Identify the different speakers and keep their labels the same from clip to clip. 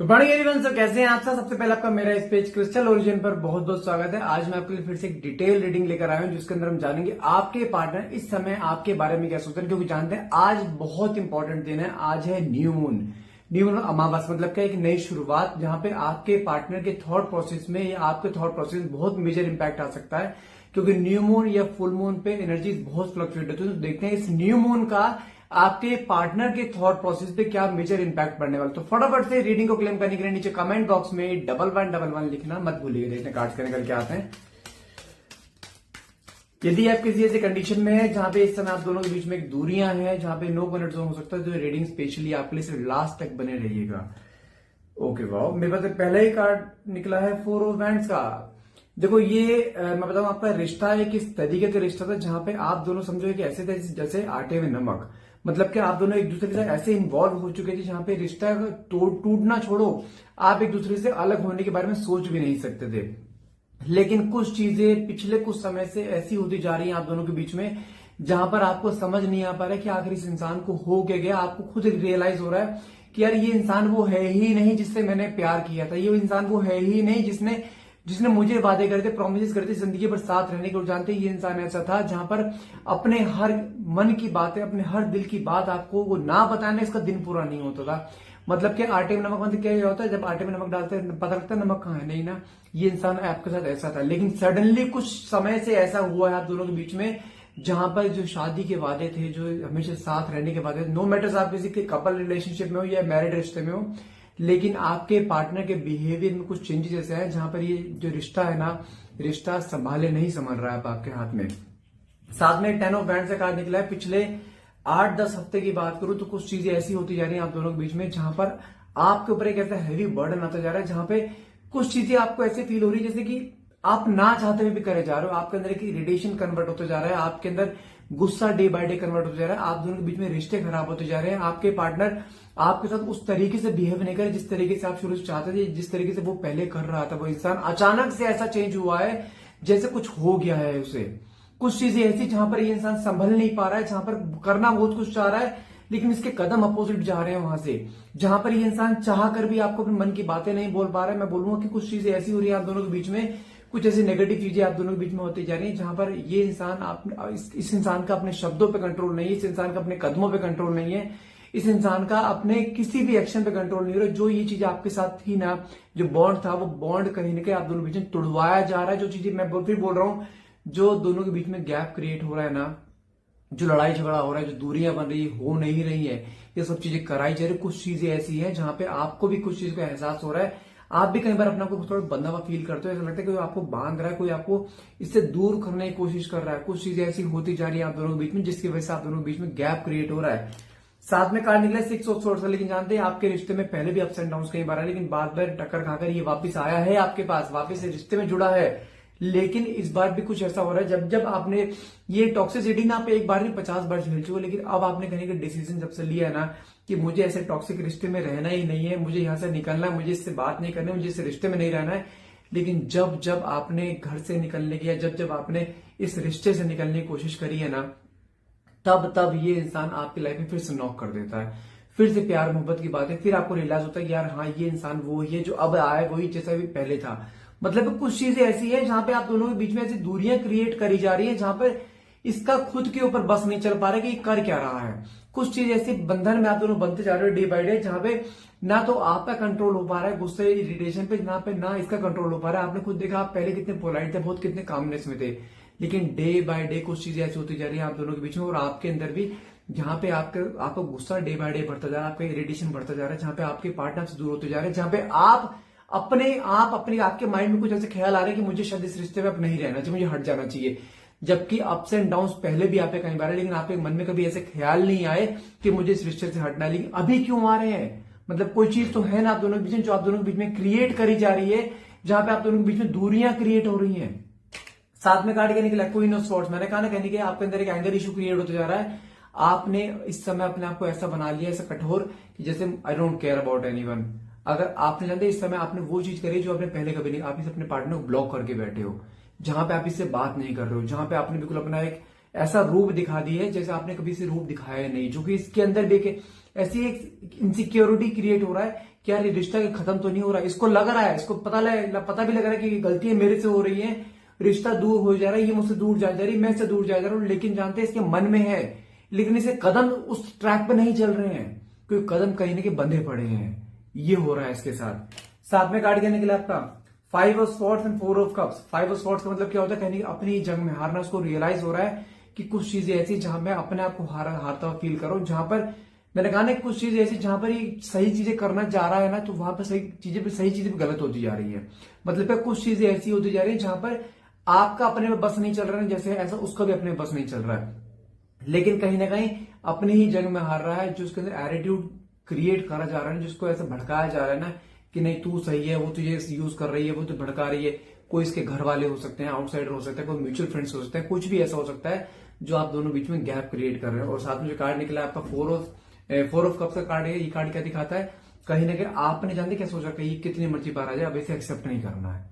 Speaker 1: Good morning everyone. Sir कैसे हैं आप सब? सबसे पहले आपका मेरा इस पेज क्रिस्टल ओरिजिन पर बहुत बहुत स्वागत है। आज मैं आपके लिए फिर से एक डिटेल रीडिंग लेकर आया हूं जिसके अंदर हम जानेंगे आपके पार्टनर इस समय आपके बारे में क्या सोचते हैं, क्योंकि जानते हैं आज बहुत इंपॉर्टेंट दिन है। आज है न्यू मून। न्यू मून अमावस मतलब क्या, एक नई शुरुआत जहां पे आपके पार्टनर के थॉट प्रोसेस में या आपके थॉट प्रोसेस में बहुत मेजर इंपैक्ट आ सकता है, क्योंकि न्यू मून या फुल मून पे एनर्जीज बहुत फ्लक्चुएट होती है। तो देखते हैं इस न्यू मून का आपके पार्टनर के थॉट प्रोसेस पे क्या मेजर इंपैक्ट पड़ने वाला। तो फटाफट से रीडिंग को क्लेम करने के लिए नीचे कमेंट बॉक्स में 1111 लिखना मत भूलिएगा। देखते कार्ड्स के निकल के आते हैं। यदि आप किसी ऐसी कंडीशन में है जहां पे इस समय आप दोनों के बीच में एक दूरियां हैं, जहां पे नो कनेक्ट जोन हो सकता है, तो रीडिंग स्पेशली आपके लिए सिर्फ लास्ट तक बने रहिएगा। ओके वाओ, मेरे पास पहला ही कार्ड निकला है 4 ऑफ वैंड्स का। देखो ये मैं बताऊं आपका रिश्ता एक इस तरीके का रिश्ता था जहां पे आप दोनों समझो कि ऐसे थे जैसे आटे में नमक। मतलब कि आप दोनों एक दूसरे के साथ ऐसे इन्वॉल्व हो चुके थे जहां पे रिश्ता टूटना छोड़ो, आप एक दूसरे से अलग होने के बारे में सोच भी नहीं सकते थे। लेकिन कुछ चीजें पिछले कुछ समय से ऐसी होती जा रही हैं आप दोनों के बीच में जहां पर आपको समझ नहीं आ पा रहा है कि आखिर इस इंसान को हो क्या गया। आपको खुद रियलाइज हो रहा है कि यार ये इंसान वो है ही नहीं जिससे मैंने प्यार किया था, ये इंसान वो है ही नहीं जिसने जिसने मुझे वादे करे थे, प्रोमिस करे थे जिंदगी भर साथ रहने के। और जानते ये इंसान ऐसा था जहां पर अपने हर मन की बातें, अपने हर दिल की बात आपको वो ना बताने इसका दिन पूरा नहीं होता था। मतलब कि आटे में नमक, मतलब क्या होता है जब आटे में नमक डालते हैं पता लगता है नमक कहाँ है, नहीं ना। ये इंसान आपके साथ ऐसा था, लेकिन सडनली कुछ समय से ऐसा हुआ है आप दोनों के बीच में जहां पर जो शादी के वादे थे, जो हमेशा साथ रहने के वादे थे, नो मैटर्स आप किसी के कपल रिलेशनशिप में हो या मैरिड रिश्ते में हो, लेकिन आपके पार्टनर के बिहेवियर में कुछ चेंजेस ऐसे हैं जहां पर ये जो रिश्ता है ना, रिश्ता संभाले नहीं संभल रहा है आपके हाथ में। साथ में 10 ऑफ वैंड्स का कार्ड निकला है। पिछले 8-10 हफ्ते की बात करूं तो कुछ चीजें ऐसी होती जा रही हैं आप दोनों के बीच में जहां पर आपके ऊपर एक ऐसा हैवी बर्डन आता जा रहा है, जहां पे कुछ चीजें आपको ऐसे फील हो रही है जैसे कि आप ना चाहते हुए भी करे जा रहे हो। आपके अंदर एक इरिटेशन कन्वर्ट होते जा रहा है, आपके अंदर गुस्सा डे बाय डे कन्वर्ट होते जा रहा है, आप दोनों के बीच में रिश्ते खराब होते जा रहे हैं। आपके पार्टनर आपके साथ उस तरीके से बिहेव नहीं करे जिस तरीके से आप शुरू से चाहते थे, जिस तरीके से वो पहले कर रहा था। वो इंसान अचानक से ऐसा चेंज हुआ है जैसे कुछ हो गया है उसे। कुछ चीजें ऐसी जहां पर ये इंसान संभल नहीं पा रहा है, जहां पर करना बहुत कुछ चाह रहा है लेकिन इसके कदम अपोजिट जा रहे हैं वहां से, जहां पर ये इंसान चाह कर भी आपको अपने मन की बातें नहीं बोल पा रहा है। मैं बोलूंगा कि कुछ चीजें ऐसी हो रही है आप दोनों के बीच में, कुछ ऐसी नेगेटिव चीजें आप दोनों के बीच में होती जा रही है जहां पर ये इंसान इस इंसान का अपने शब्दों पे कंट्रोल नहीं है, इस इंसान का अपने कदमों पे कंट्रोल नहीं है, इस इंसान का अपने किसी भी एक्शन पे कंट्रोल नहीं हो रहा। जो ये चीज आपके साथ थी ना, जो बॉन्ड था, वो बॉन्ड कहीं ना कहीं आप दोनों के बीच में तोड़वाया जा रहा है। जो चीजें मैं फिर बोल रहा हूं, जो दोनों के बीच में गैप क्रिएट हो रहा है ना, जो लड़ाई झगड़ा हो रहा है, जो दूरियां बन रही हो नहीं रही है, ये सब चीजें कराई जा रही है। कुछ चीजें ऐसी हैं जहां पे आपको भी कुछ चीज का एहसास हो रहा है। आप भी कई बार अपना को थोड़ा बंधा हुआ फील करते हो, ऐसा लगता है कि कोई आपको बांध रहा है, कोई आपको इससे दूर करने की कोशिश कर रहा है। कुछ चीजें ऐसी होती जा रही है आप दोनों के बीच में जिसकी वजह से आप दोनों के बीच में गैप क्रिएट हो रहा है। साथ में कार्ड निकला 6 ऑफ सोर्ड्स। लेकिन जानते हैं आपके रिश्ते में पहले भी अप्स एंड डाउन कई बार है, लेकिन बार बार टक्कर खाकर ये वापस आया है आपके पास, वापस रिश्ते में जुड़ा है। लेकिन इस बार भी कुछ ऐसा हो रहा है जब जब आपने ये टॉक्सिसिटी ना, आप एक बार नहीं 50 बार झेल चुके, लेकिन अब आपने कहने का डिसीजन जब से लिया है ना कि मुझे ऐसे टॉक्सिक रिश्ते में रहना ही नहीं है, मुझे यहां से निकलना है, मुझे इससे बात नहीं करनी, मुझे इस रिश्ते में नहीं रहना है। लेकिन जब जब आपने घर से निकलने की या जब जब आपने इस रिश्ते से निकलने की कोशिश करी है ना, तब तब ये इंसान आपकी लाइफ में फिर से नॉक कर देता है। फिर से प्यार मोहब्बत की बात है, फिर आपको रियलाइज होता है कि यार हाँ, ये इंसान वो ही है जो अब आया, वही जैसा भी पहले था। मतलब कुछ चीजें ऐसी है जहां पे आप दोनों के बीच में ऐसी दूरियां क्रिएट करी जा रही है जहां पर इसका खुद के ऊपर बस नहीं चल पा रहा कि कर क्या रहा है। कुछ चीज ऐसी बंधन में आप दोनों बनते जा रहे हो डे बाय डे, जहां पे ना तो आपका कंट्रोल हो पा रहा है गुस्से इरिटेशन पे, ना इसका कंट्रोल हो पा रहा है। आपने खुद देखा आप पहले कितने पोलाइट थे, बहुत कितने कामनेस में थे, लेकिन डे बाय डे कुछ चीजें ऐसी होती जा रही है आप दोनों के बीच में और आपके अंदर भी, जहां पे आपका गुस्सा डे बाय डे बढ़ता जा रहा है, आपका इरिटेशन बढ़ता जा रहा है, जहां पे आपके पार्टनर से दूर होते जा रहे हैं, जहां पे आपके माइंड में कुछ ऐसे ख्याल आ रहे हैं कि मुझे शायद इस रिश्ते में अब नहीं रहना चाहिए, मुझे हट जाना चाहिए। जबकि अप्स एंड डाउन्स पहले भी आपके कई बार है, लेकिन आपके मन में कभी ऐसे ख्याल नहीं आए कि मुझे इस रिश्ते से हटना है। लेकिन अभी क्यों आ रहे हैं? मतलब कोई चीज तो है ना आप दोनों के बीच में, जो आप दोनों के बीच में क्रिएट करी जा रही है, जहां पे आप दोनों के बीच में दूरियां क्रिएट हो रही हैं। साथ में कार्ड कहने के लिए क्वीन ऑफ स्वॉर्ड्स। मैंने कहा ना, कहने के आपके अंदर एक एंगर इशू क्रिएट होता जा रहा है। आपने इस समय अपने आप को ऐसा बना लिया, ऐसा कठोर कि जैसे I don't care about anyone. अगर आपने जानते इस समय आपने वो चीज करी जो आपने पहले कभी नहीं, आप इस अपने पार्टनर को ब्लॉक करके बैठे हो, जहां पे आप इससे बात नहीं कर रहे हो, जहां पे आपने बिल्कुल अपना एक ऐसा रूप दिखा दी है जैसे आपने कभी से रूप दिखाया नहीं, जो कि इसके अंदर भी ऐसी एक इनसिक्योरिटी क्रिएट हो रहा है कि यार ये रिश्ता खत्म तो नहीं हो रहा है। इसको लग रहा है, इसको पता भी लग रहा है कि गलतियां मेरे से हो रही है, रिश्ता दूर हो जा रहा है, ये मुझसे दूर जा रही है, मैं इससे दूर जा रहा हूं, लेकिन जानते हैं इसके मन में है, लेकिन इसे कदम उस ट्रैक पर नहीं चल रहे हैं क्योंकि कदम कहीं ना कहीं बंधे पड़े हैं। ये हो रहा है इसके साथ में कार्ड क्या निकला आपका 5 of swords and 4 of cups. 5 of swords का मतलब क्या होता है, कहने अपनी ही जंग में हारना। उसको रियलाइज हो रहा है कि कुछ चीजें ऐसी जहां मैं अपने आप को हारता हुआ फील करूं, जहां पर मैंने कहा ना कुछ चीजें ऐसी जहां पर ये सही चीजें करना चाह रहा है ना, तो वहां पर सही चीजें भी गलत होती जा रही है। मतलब कुछ चीजें ऐसी होती जा रही है जहां पर आपका अपने में बस नहीं चल रहा है, जैसे ऐसा उसका भी अपने बस नहीं चल रहा है, लेकिन कहीं ना कहीं अपनी ही जंग में हार रहा है। जो उसके अंदर एटीट्यूड क्रिएट करा जा रहा है, जिसको ऐसे भड़काया जा रहा है ना कि नहीं तू सही है, वो तुझे यूज कर रही है, वो तो भड़का रही है। कोई इसके घर वाले हो सकते हैं, आउटसाइडर हो सकते हैं, कोई म्यूचुअल फ्रेंड्स हो सकते हैं, कुछ भी ऐसा हो सकता है जो आप दोनों बीच में गैप क्रिएट कर रहे हैं। और साथ में जो कार्ड निकला है आपका 4 ऑफ कप्स का कार्ड है। ये कार्ड क्या दिखाता है, कहीं ना कहीं आपने जानते क्या सोचा कि ये कितनी मर्जी बार आ जाए, अब इसे एक्सेप्ट नहीं करना है।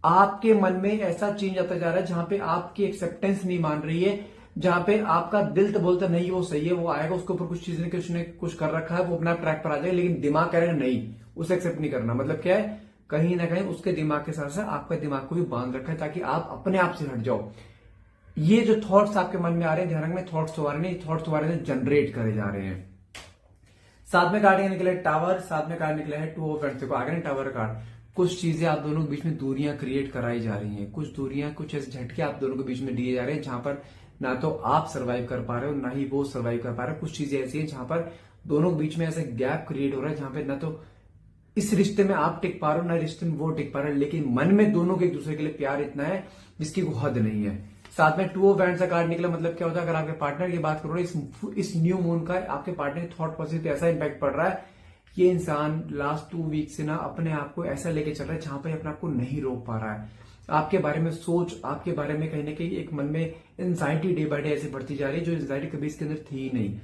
Speaker 1: आपके मन में ऐसा चेंज आता जा रहा है जहां पे आपकी एक्सेप्टेंस नहीं मान रही है, जहां पे आपका दिल तो बोलता नहीं वो सही है, वो आएगा, उसके ऊपर कुछ चीज ने कुछ कर रखा है, वो अपना ट्रैक पर आ जाएगा, लेकिन दिमाग कह रहा है नहीं, उसे एक्सेप्ट नहीं करना। मतलब क्या है, कहीं ना कहीं उसके दिमाग के साथ साथ आपका दिमाग को भी बांध रखा है ताकि आप अपने आप से हट जाओ। ये जो थॉट्स आपके मन में आ रहे हैं, ध्यान में थॉट्स तो आ रहे हैं, थॉट्स तुम्हारे जनरेट करे जा रहे हैं। साथ में कार्ड निकला है टावर, साथ में कार्ड निकला है 2 ऑफ वैंड्स। देखो आगे टावर कार्ड, कुछ चीजें आप दोनों के बीच में दूरियां क्रिएट कराई जा रही हैं, कुछ दूरियां, कुछ ऐसे झटके आप दोनों के बीच में दिए जा रहे हैं जहां पर ना तो आप सर्वाइव कर पा रहे हो ना ही वो सर्वाइव कर पा रहे हो। कुछ चीजें ऐसी हैं जहां पर दोनों के बीच में ऐसे गैप क्रिएट हो रहा है जहां पर ना तो इस रिश्ते में आप टिक पा रहे हो ना रिश्ते में वो टिक पा रहे हो, लेकिन मन में दोनों के एक दूसरे के लिए प्यार इतना है जिसकी कोई हद नहीं है। साथ में 2 ऑफ वैंड्स का कार्ड निकला, मतलब क्या होता है, अगर आपके पार्टनर की बात करो, इस न्यू मून का आपके पार्टनर के थॉट प्रोसेस पे ऐसा इंपैक्ट पड़ रहा है, ये इंसान लास्ट 2 वीक से ना अपने आप को ऐसा लेके चल रहा है जहां पर अपने आप को नहीं रोक पा रहा है। आपके बारे में सोच, आपके बारे में कहीं ना कहीं एक मन में एंजाइटी डे बाय डे ऐसे बढ़ती जा रही है, जो एंजाइटी कभी इसके अंदर थी ही नहीं।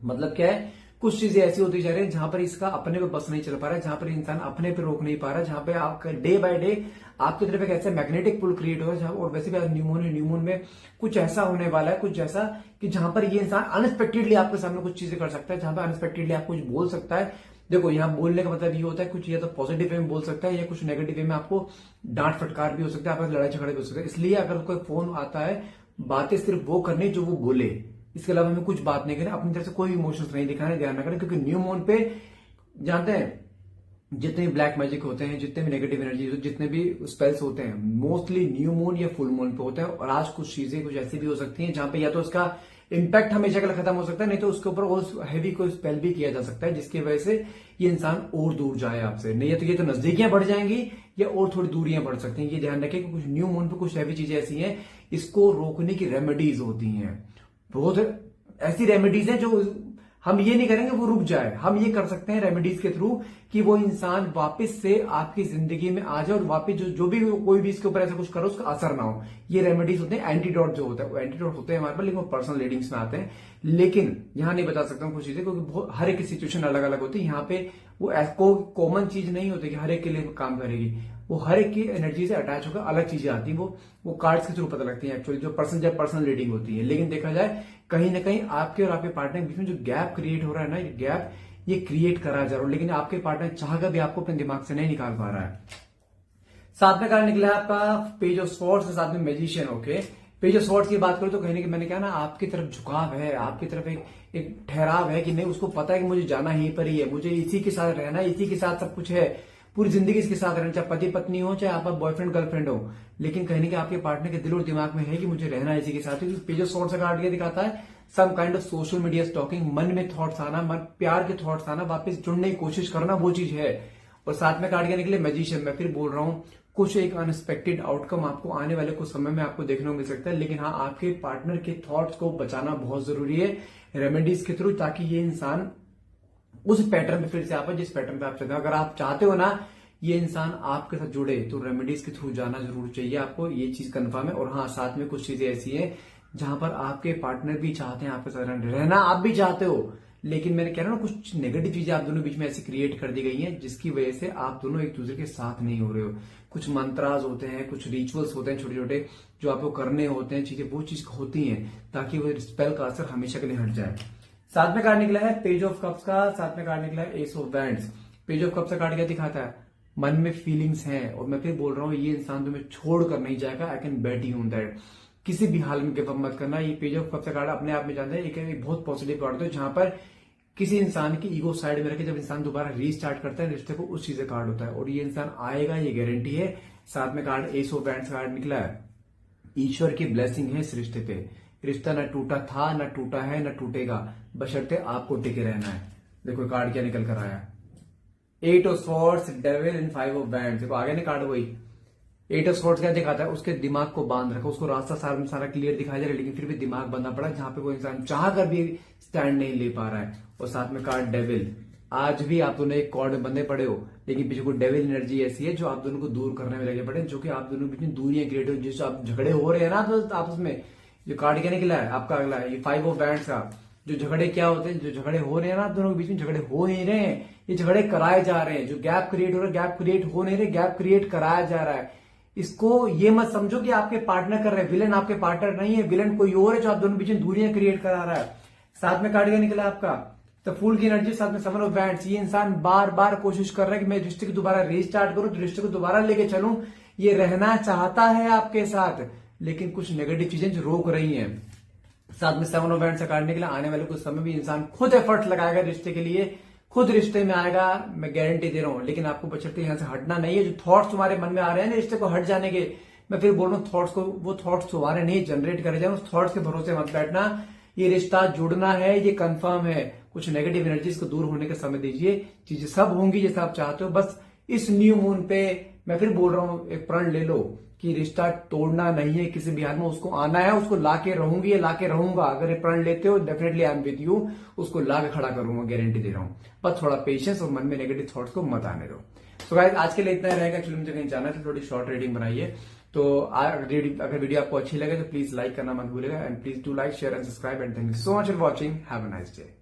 Speaker 1: मतलब क्या है, कुछ चीजें ऐसी होती जा रही है जहां पर इसका अपने पे बस नहीं चल पा रहा है, जहां पर इंसान अपने पे रोक नहीं पा रहा, जहां पे आपका डे बाय डे आपकी तरफ एक ऐसा मैग्नेटिक पुल क्रिएट हो रहा है। और वैसे भी न्यू मून में कुछ ऐसा होने वाला है, कुछ ऐसा कि जहां पर ये इंसान अनएक्सपेक्टेडली आपके सामने कुछ चीजें कर सकता है, जहां पर अनएक्सपेक्टेडली आप कुछ बोल सकता है। देखो यहाँ बोलने का मतलब ये होता है, कुछ या तो पॉजिटिव वे में बोल सकता है या कुछ नेगेटिव वे में आपको डांट फटकार भी हो सकता है, आपस लड़ाई झगड़े भी हो सकता है। इसलिए अगर कोई फोन आता है, बातें सिर्फ वो करनी जो वो बोले, इसके अलावा हमें कुछ बात नहीं करनी, अपनी तरफ से कोई इमोशंस नहीं दिखाने, ध्यान ना करें। क्योंकि न्यू मून पे जानते हैं जितने भी ब्लैक मैजिक होते हैं, जितने भी नेगेटिव एनर्जी, जितने भी स्पेल्स होते हैं, मोस्टली न्यू मून या फुल मून पे होते हैं। और आज कुछ चीजें कुछ ऐसी भी हो सकती हैं जहां पे या तो उसका इम्पैक्ट हमेशा के लिए खत्म हो सकता है, नहीं तो उसके ऊपर और हैवी कोई स्पेल भी किया जा सकता है जिसकी वजह से ये इंसान और दूर जाए आपसे। नहीं तो ये तो नजदीकियां बढ़ जाएंगी या और थोड़ी दूरियां बढ़ सकती हैं। ये ध्यान रखें कि कुछ न्यू मून पे कुछ हैवी चीजें ऐसी हैं, इसको रोकने की रेमेडीज होती हैं। बहुत ऐसी रेमेडीज हैं जो हम ये नहीं करेंगे वो रुक जाए, हम ये कर सकते हैं रेमेडीज के थ्रू कि वो इंसान वापस से आपकी जिंदगी में आ जाए और वापस जो भी कोई भी इसके ऊपर ऐसा कुछ करो उसका असर ना हो। ये रेमेडीज होते हैं। एंटीडोट जो होता है वो एंटीडोट होते हैं हमारे पास, लेकिन वो पर्सनल रीडिंग्स में आते हैं। लेकिन यहां नहीं बता सकता हूं कुछ चीजें, क्योंकि हर एक सिचुएशन अलग अलग होती है। यहाँ पे वो कॉमन चीज नहीं होती कि हर एक के लिए काम करेगी, वो हर एक की एनर्जी से अटैच होकर अलग चीजें आती हैं, वो कार्ड्स के थ्रू पता लगती हैं एक्चुअली, जो पर्सनल रीडिंग होती है। लेकिन देखा जाए कहीं ना कहीं आपके और आपके पार्टनर के बीच में जो गैप क्रिएट हो रहा है ना, ये गैप ये क्रिएट करा जा रहा है, लेकिन आपके पार्टनर चाहकर भी आपको अपने दिमाग से नहीं निकाल पा रहा है। साथ में कार्ड निकला है आपका पेज ऑफ स्वॉर्ड्स के साथ में magician. Okay, page of swords की बात करूं तो कहीं ना कहीं मैंने कहा ना, आपकी तरफ झुकाव है, आपकी तरफ एक ठहराव है कि नहीं, उसको पता है कि मुझे जाना यहीं पर ही है, मुझे इसी के साथ रहना, इसी के साथ सब कुछ है, पूरी जिंदगी इसके साथ रहना, चाहे पति पत्नी हो चाहे आप बॉयफ्रेंड गर्लफ्रेंड हो। लेकिन कहीं ना कहीं आपके पार्टनर के दिल और दिमाग में है कि मुझे रहना इसी के साथ ही। पेज ऑफ स्वॉर्ड्स का कार्ड ये दिखाता है some kind of social media stalking, मन में थॉट्स आना, मन प्यार के थॉट्स आना, वापस जुड़ने की कोशिश करना, वो चीज है। और साथ में कार्ड क्या निकले मैजिशियन। मैं फिर बोल रहा हूं, कुछ एक अनएक्सपेक्टेड आउटकम आपको आने वाले कुछ समय में आपको देखने को मिल सकता है, लेकिन हाँ आपके पार्टनर के थॉट्स को बचाना बहुत जरूरी है रेमेडीज के थ्रू, ताकि ये इंसान उस पैटर्न पे फिर से आप जिस पैटर्न पे आप चाहते हो। अगर आप चाहते हो ना ये इंसान आपके साथ जुड़े तो रेमेडीज के थ्रू जाना जरूर चाहिए आपको, ये चीज कंफर्म है। और हाँ साथ में कुछ चीजें ऐसी है जहां पर आपके पार्टनर भी चाहते हैं आपके साथ रहना, आप भी चाहते हो, लेकिन मैंने कह रहा ना कुछ नेगेटिव चीजें आप दोनों बीच में ऐसी क्रिएट कर दी गई हैं जिसकी वजह से आप दोनों एक दूसरे के साथ नहीं हो रहे हो। कुछ मंत्रास होते हैं, कुछ रिचुअल्स होते हैं छोटे छोटे जो आपको करने होते हैं, चीजें वो चीज होती हैं ताकि वो स्पेल का असर हमेशा के लिए हट जाए। साथ में कार्ड निकला है पेज ऑफ कप्स का, साथ में कार्ड निकला है S of wands. Page of cups का कार्ड क्या दिखाता है? मन में फीलिंग्स हैं और मैं फिर बोल रहा हूं ये इंसान तुम्हें छोड़कर नहीं जाएगा। I can bet you on that. किसी भी हाल में गिव अप मत करना। ये पेज ऑफ कप्स का कार्ड अपने आप में जानते हैं एक बहुत पॉजिटिव कार्ड है जहां पर किसी इंसान की ईगो साइड में रखे जब इंसान दोबारा रीस्टार्ट करता है रिश्ते को, उस चीज का कार्ड होता है और ये इंसान आएगा, ये गारंटी है। साथ में card S of wands card निकला है। ईश्वर की ब्लेसिंग है इस रिश्ते पे। रिश्ता ना टूटा था, ना टूटा है, ना टूटेगा, बशर्ते आपको टिके रहना है। देखो कार्ड क्या निकल कर आया, 8 of swords, devil and 5 of wands. देखो आगे ने कार्ड वही 8 ऑफ स्वॉर्ड्स क्या दिखाता है? उसके दिमाग को बांध रखा, उसको रास्ता सारा क्लियर दिखाई दे रहा है लेकिन फिर भी दिमाग बंधा पड़ा जहां पे कोई इंसान चाह कर भी स्टैंड नहीं ले पा रहा है। और साथ में कार्ड डेविल। आज भी आप दोनों एक कॉर्ड में बंधे पड़े हो लेकिन पीछे कोई डेविल एनर्जी ऐसी है जो आप दोनों को दूर करने में लगे पड़े, जो कि आप दोनों के बीच में दूरियां क्रिएट हो, जिससे आप झगड़े हो रहे हैं ना तो आपस में। जो कार्ड क्या निकला है आपका अगला, ये 5 ऑफ वैंड्स का। जो झगड़े क्या होते हैं, जो झगड़े हो रहे हैं ना आप दोनों के बीच में, झगड़े हो नहीं रहे हैं, ये झगड़े कराए जा रहे हैं। जो गैप क्रिएट हो रहा है, गैप क्रिएट हो नहीं रहे, गैप क्रिएट कराया जा रहा है। इसको ये मत समझो कि आपके पार्टनर कर रहे हैं, विलन आपके पार्टनर नहीं है, विलन कोई और है जो आप दोनों बीच में दूरियां क्रिएट करा रहा है। साथ में कार्ड क्या निकला आपका, तो फूल की एनर्जी, साथ में 7 ऑफ वैंड्स। ये इंसान बार बार कोशिश कर रहा है कि मैं रिश्ते को दोबारा रीस्टार्ट करूं, तो रिश्ते को दोबारा लेके चलूं। ये रहना चाहता है आपके साथ लेकिन कुछ नेगेटिव चीजें जो रोक रही हैं। साथ में 7 ऑफ वैंड्स का कार्ड निकला। आने वाले कुछ समय भी इंसान खुद एफर्ट्स लगाएगा रिश्ते के लिए, खुद रिश्ते में आएगा, मैं गारंटी दे रहा हूं। लेकिन आपको बचते यहां से हटना नहीं है। जो थॉट्स तुम्हारे मन में आ रहे हैं ना रिश्ते को हट जाने के, मैं फिर बोल रहा हूँ थॉट्स को, वो थॉट्स तुम्हारे नहीं जनरेट करे जाए, उस थॉट्स के भरोसे मत बैठना। ये रिश्ता जुड़ना है, ये कंफर्म है। कुछ नेगेटिव एनर्जीज को दूर होने का समय दीजिए, चीजें सब होंगी जैसा आप चाहते हो। बस इस न्यू मून पे मैं फिर बोल रहा हूं एक प्रण ले लो कि रिश्ता तोड़ना नहीं है किसी भी हाल में, उसको आना है, उसको लाके रहूंगी, लाके रहूंगा। अगर ये प्रण लेते हो definitely I am with you, उसको लाके खड़ा करूंगा, गारंटी दे रहा हूं। बस थोड़ा पेशेंस और मन में नेगेटिव थॉट्स को मत आने दो। सो गाइस आज के लिए इतना रहेगा। एक्चुअली मुझे कहीं जाना है तो थोड़ी शॉर्ट रीडिंग बनाइए। तो अगर वीडियो आपको अच्छी लगे तो प्लीज लाइक करना मत भूलिएगा and please do like, share and subscribe and thank you so much for watching. Have a nice day.